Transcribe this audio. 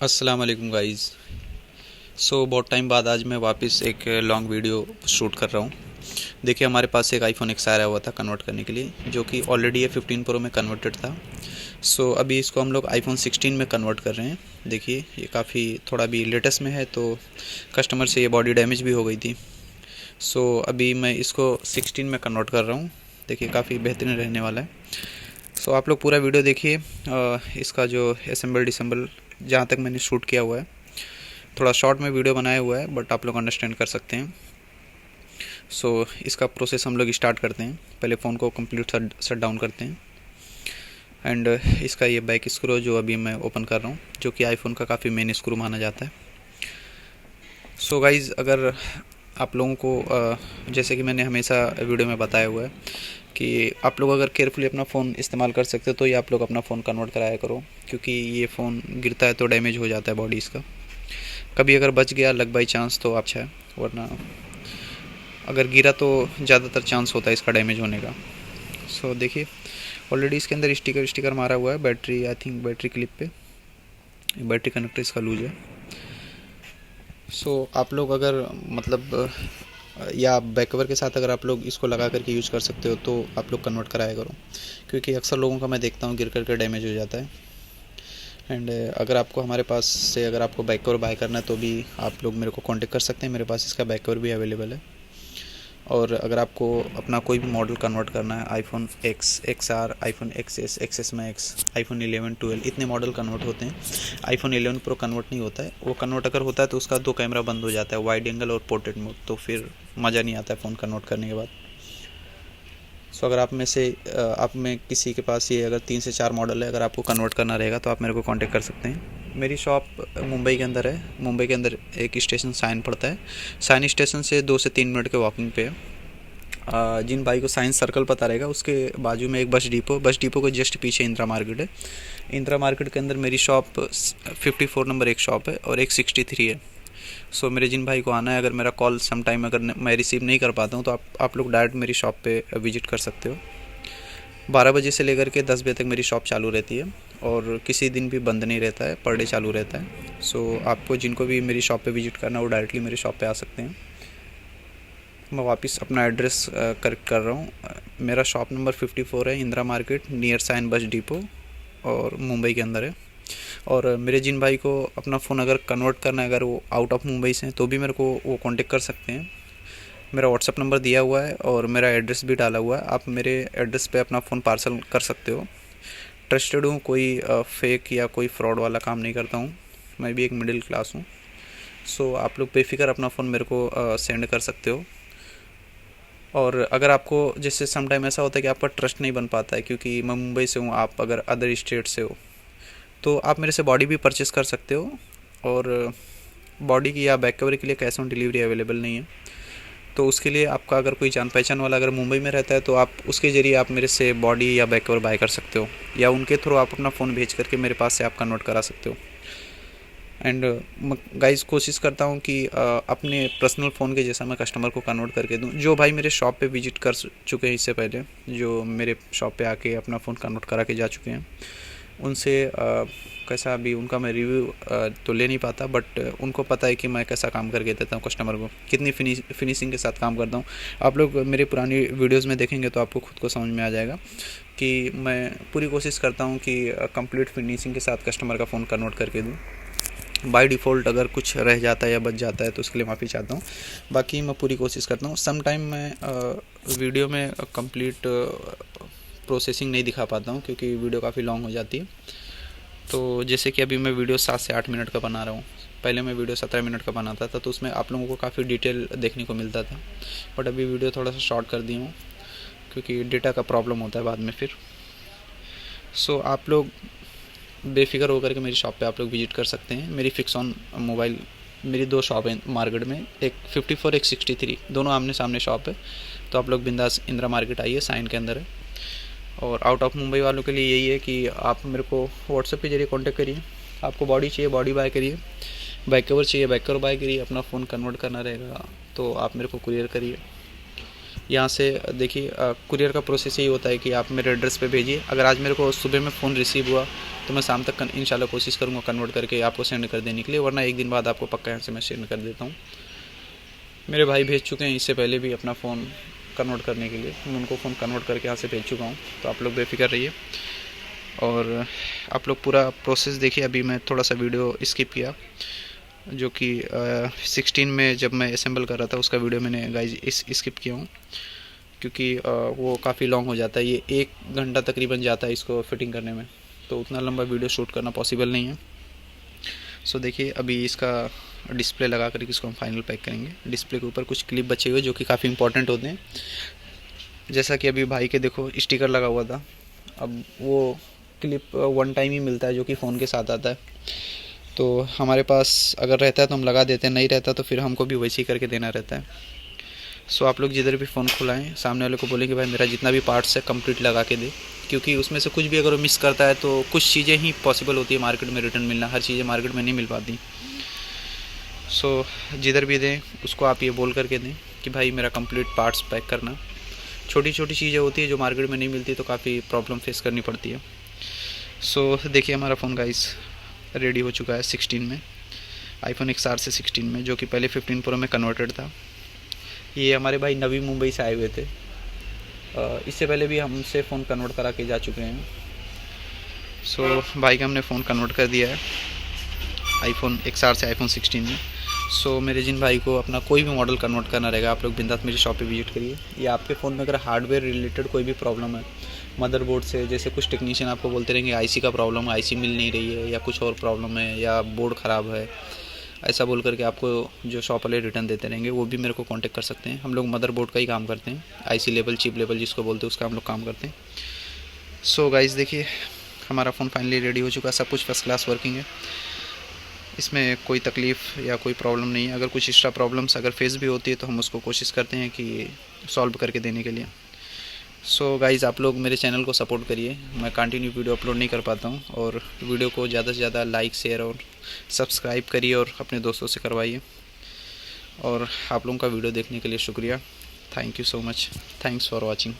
अस्सलाम वालेकुम गाइज़। बहुत टाइम बाद आज मैं वापस एक लॉन्ग वीडियो शूट कर रहा हूँ। देखिए, हमारे पास एक आईफोन एक्स आया हुआ था कन्वर्ट करने के लिए, जो कि ऑलरेडी ये 15 प्रो में कन्वर्टेड था। अभी इसको हम लोग आईफोन 16 में कन्वर्ट कर रहे हैं। देखिए, ये काफ़ी थोड़ा भी लेटेस्ट में है, तो कस्टमर से ये बॉडी डैमेज भी हो गई थी। अभी मैं इसको 16 में कन्वर्ट कर रहा हूँ। देखिए, काफ़ी बेहतरीन रहने वाला है। आप लोग पूरा वीडियो देखिए। इसका जो असेंबल डिसेंबल जहाँ तक मैंने शूट किया हुआ है, थोड़ा शॉर्ट में वीडियो बनाया हुआ है, बट आप लोग अंडरस्टैंड कर सकते हैं। इसका प्रोसेस हम लोग स्टार्ट करते हैं। पहले फ़ोन को कंप्लीट शट डाउन करते हैं। एंड इसका ये बैक स्क्रू जो अभी मैं ओपन कर रहा हूँ, जो कि आईफोन का काफ़ी मेन स्क्रू माना जाता है। गाइज़, अगर आप लोगों को जैसे कि मैंने हमेशा वीडियो में बताया हुआ है कि आप लोग अगर केयरफुली अपना फ़ोन इस्तेमाल कर सकते हो, तो ये आप लोग अपना फ़ोन कन्वर्ट कराया करो, क्योंकि ये फ़ोन गिरता है तो डैमेज हो जाता है बॉडी इसका। कभी अगर बच गया लक बाई चांस तो अच्छा है, वरना अगर गिरा तो ज़्यादातर चांस होता है इसका डैमेज होने का। देखिए, ऑलरेडी इसके अंदर स्टिकर मारा हुआ है। Battery, I think battery clip पे बैटरी कनेक्टर इसका लूज है। आप लोग अगर मतलब या बैक कवर के साथ अगर आप लोग इसको लगा करके यूज़ कर सकते हो, तो आप लोग कन्वर्ट कराया करो, क्योंकि अक्सर लोगों का मैं देखता हूँ गिर करके डैमेज हो जाता है। एंड अगर आपको हमारे पास से अगर आपको बैक कवर बाय करना है, तो भी आप लोग मेरे को कांटेक्ट कर सकते हैं। मेरे पास इसका बैक कवर भी अवेलेबल है। और अगर आपको अपना कोई भी मॉडल कन्वर्ट करना है, iPhone X, X R, iPhone X S Max, iPhone 11, 12, इतने मॉडल कन्वर्ट होते हैं। आईफोन 11 प्रो कन्वर्ट नहीं होता है। वो कन्वर्ट अगर होता है तो उसका 2 कैमरा बंद हो जाता है, वाइड एंगल और पोर्ट्रेट मोड, तो फिर मज़ा नहीं आता है फ़ोन कन्वर्ट करने के बाद। अगर आप में किसी के पास ये अगर 3 से 4 मॉडल है, अगर आपको कन्वर्ट करना रहेगा, तो आप मेरे को कांटेक्ट कर सकते हैं। मेरी शॉप मुंबई के अंदर है। मुंबई के अंदर एक स्टेशन साइन पड़ता है। साइन स्टेशन से 2 से 3 मिनट के वॉकिंग पे है। जिन भाई को साइंस सर्कल पता रहेगा, उसके बाजू में एक बस डिपो के जस्ट पीछे इंदिरा मार्केट है। इंदिरा मार्केट के अंदर मेरी शॉप 54 नंबर एक शॉप है और एक 63 है। मेरे जिन भाई को आना है, अगर मेरा कॉल सम टाइम अगर मैं रिसीव नहीं कर पाता हूँ, तो आप लोग डायरेक्ट मेरी शॉप पे विजिट कर सकते हो। 12 बजे से लेकर के 10 बजे तक मेरी शॉप चालू रहती है, और किसी दिन भी बंद नहीं रहता है, पर डे चालू रहता है। आपको जिनको भी मेरी शॉप पे विजिट करना है, वो डायरेक्टली मेरी शॉप पे आ सकते हैं। मैं वापस अपना एड्रेस करेक्ट कर रहा हूँ। मेरा शॉप नंबर 54 है, Indira market, near Sion bus depot, और मुंबई के अंदर है। और मेरे जिन भाई को अपना फ़ोन अगर कन्वर्ट करना है, अगर वो आउट ऑफ मुंबई से हैं, तो भी मेरे को वो कांटेक्ट कर सकते हैं। मेरा व्हाट्सअप नंबर दिया हुआ है और मेरा एड्रेस भी डाला हुआ है। आप मेरे एड्रेस पे अपना फ़ोन पार्सल कर सकते हो। ट्रस्टेड हूँ, कोई फेक या कोई फ्रॉड वाला काम नहीं करता हूँ। मैं भी एक मिडिल क्लास हूँ। आप लोग बेफिक्र अपना फ़ोन मेरे को सेंड कर सकते हो। और अगर आपको जैसे सम टाइम ऐसा होता है कि आपका ट्रस्ट नहीं बन पाता है, क्योंकि मैं मुंबई से हूँ, आप अगर अदर स्टेट से हो, तो आप मेरे से बॉडी भी परचेस कर सकते हो। और बॉडी की या बैक कवर के लिए कैश ऑन डिलीवरी अवेलेबल नहीं है, तो उसके लिए आपका अगर कोई जान पहचान वाला अगर मुंबई में रहता है, तो आप उसके ज़रिए आप मेरे से बॉडी या बैक कवर बाय कर सकते हो, या उनके थ्रू आप अपना फ़ोन भेज करके मेरे पास से आप कन्वर्ट करा सकते हो। एंड गाइस, कोशिश करता हूँ कि अपने पर्सनल फ़ोन के जैसा मैं कस्टमर को कन्वर्ट करके दूँ। जो भाई मेरे शॉप पे विजिट कर चुके हैं इससे पहले, जो मेरे शॉप पे आके अपना फ़ोन कन्वर्ट करा के जा चुके हैं, उनसे कैसा भी उनका मैं रिव्यू तो ले नहीं पाता, बट उनको पता है कि मैं कैसा काम करके देता हूँ कस्टमर को, कितनी फिनिशिंग के साथ काम करता हूँ। आप लोग मेरी पुरानी वीडियोस में देखेंगे तो आपको खुद को समझ में आ जाएगा कि मैं पूरी कोशिश करता हूँ कि कंप्लीट फिनिशिंग के साथ कस्टमर का फ़ोन कन्वर्ट करके दूँ। बाय डिफ़ॉल्ट अगर कुछ रह जाता है या बच जाता है, तो उसके लिए माफ़ी चाहता हूँ। बाकी मैं पूरी कोशिश करता हूँ। सम टाइम मैं वीडियो में कंप्लीट प्रोसेसिंग नहीं दिखा पाता हूँ, क्योंकि वीडियो काफ़ी लॉन्ग हो जाती है। तो जैसे कि अभी मैं वीडियो 7 से 8 मिनट का बना रहा हूँ। पहले मैं वीडियो 17 मिनट का बनाता था, तो उसमें आप लोगों को काफ़ी डिटेल देखने को मिलता था, बट अभी वीडियो थोड़ा सा शॉर्ट कर दी हूँ, क्योंकि डेटा का प्रॉब्लम होता है बाद में फिर। आप लोग बेफिक्र होकर के मेरी शॉप पे आप लोग विजिट कर सकते हैं। मेरी फिक्स ऑन मोबाइल, मेरी 2 शॉप हैं मार्केट में, एक 54, एक 63, दोनों आमने सामने शॉप है। तो आप लोग बिंदास इंदिरा मार्केट आइए, साइन के अंदर है। और आउट ऑफ मुंबई वालों के लिए यही है कि आप मेरे को व्हाट्सएप के जरिए कांटेक्ट करिए। आपको बॉडी चाहिए, बॉडी बाय करिए। बैक कवर चाहिए, बैक कवर बाय करिए। अपना फ़ोन कन्वर्ट करना रहेगा तो आप मेरे को कुरियर करिए। यहाँ से देखिए कुरियर का प्रोसेस यही होता है कि आप मेरे एड्रेस पे भेजिए। अगर आज मेरे को सुबह में फ़ोन रिसीव हुआ तो मैं शाम तक इंशाल्लाह कोशिश करूँगा कन्वर्ट करके आपको सेंड कर देने के लिए, वरना एक दिन बाद आपको पक्का यहाँ से मैं सेंड कर देता हूँ। मेरे भाई भेज चुके हैं इससे पहले भी अपना फ़ोन कन्वर्ट करने के लिए, मैं उनको फ़ोन कन्वर्ट करके यहाँ से भेज चुका हूँ, तो आप लोग बेफिक्र रहिए। और आप लोग पूरा प्रोसेस देखिए। अभी मैं थोड़ा सा वीडियो स्किप किया, जो कि 16 में जब मैं असेंबल कर रहा था उसका वीडियो मैंने गाइज स्किप किया हूँ, क्योंकि वो काफ़ी लॉन्ग हो जाता है। ये 1 घंटा तकरीबन जाता है इसको फिटिंग करने में, तो उतना लंबा वीडियो शूट करना पॉसिबल नहीं है। सो देखिए अभी इसका डिस्प्ले लगा करके इसको हम फाइनल पैक करेंगे। डिस्प्ले के ऊपर कुछ क्लिप बचे हुए जो कि काफ़ी इंपॉर्टेंट होते हैं, जैसा कि अभी भाई के देखो स्टिकर लगा हुआ था। अब वो क्लिप 1 टाइम ही मिलता है जो कि फ़ोन के साथ आता है, तो हमारे पास अगर रहता है तो हम लगा देते हैं, नहीं रहता तो फिर हमको भी वैसे ही करके देना रहता है। सो आप लोग जिधर भी फ़ोन खुलाएं सामने वाले को बोलें कि भाई मेरा जितना भी पार्ट्स है कंप्लीट लगा के दे, क्योंकि उसमें से कुछ भी अगर वो मिस करता है तो कुछ चीज़ें ही पॉसिबल होती है मार्केट में रिटर्न मिलना, हर चीज़ें मार्केट में नहीं मिल पाती। सो जिधर भी दें उसको आप ये बोल करके दें कि भाई मेरा कंप्लीट पार्ट्स पैक करना। छोटी छोटी चीज़ें होती है जो मार्केट में नहीं मिलती, तो काफ़ी प्रॉब्लम फेस करनी पड़ती है। सो देखिए हमारा फ़ोन गाइस रेडी हो चुका है 16 में, आईफोन XR से 16 में, जो कि पहले 15 प्रो में कन्वर्टेड था। ये हमारे भाई नवी मुंबई से आए हुए थे, इससे पहले भी हमसे फ़ोन कन्वर्ट करा के जा चुके हैं। सो भाई का हमने फ़ोन कन्वर्ट कर दिया है आईफोन XR से आईफोन 16 में। सो मेरे जिन भाई को अपना कोई भी मॉडल कन्वर्ट करना रहेगा, आप लोग बिंदास मेरी शॉप पे विजिट करिए। या आपके फ़ोन में अगर हार्डवेयर रिलेटेड कोई भी प्रॉब्लम है मदरबोर्ड से, जैसे कुछ टेक्नीशियन आपको बोलते रहेंगे आईसी का प्रॉब्लम है, आईसी मिल नहीं रही है, या कुछ और प्रॉब्लम है, या बोर्ड ख़राब है, ऐसा बोल करके आपको जो शॉप वाले रिटर्न देते रहेंगे, वो भी मेरे को कांटेक्ट कर सकते हैं। हम लोग मदरबोर्ड का ही काम करते हैं, आईसी लेवल, चिप लेवल जिसको बोलते हैं उसका हम लोग काम करते हैं। सो गाइस देखिए हमारा फ़ोन फाइनली रेडी हो चुका है, सब कुछ फर्स्ट क्लास वर्किंग है, इसमें कोई तकलीफ़ या कोई प्रॉब्लम नहीं है। अगर कुछ एक्स्ट्रा प्रॉब्लम्स अगर फेस भी होती है तो हम उसको कोशिश करते हैं कि सॉल्व करके देने के लिए। सो गाइज़ आप लोग मेरे चैनल को सपोर्ट करिए, मैं कंटिन्यू वीडियो अपलोड नहीं कर पाता हूँ, और वीडियो को ज़्यादा से ज़्यादा लाइक, शेयर और सब्सक्राइब करिए और अपने दोस्तों से करवाइए। और आप लोगों का वीडियो देखने के लिए शुक्रिया। Thank you so much, thanks for watching.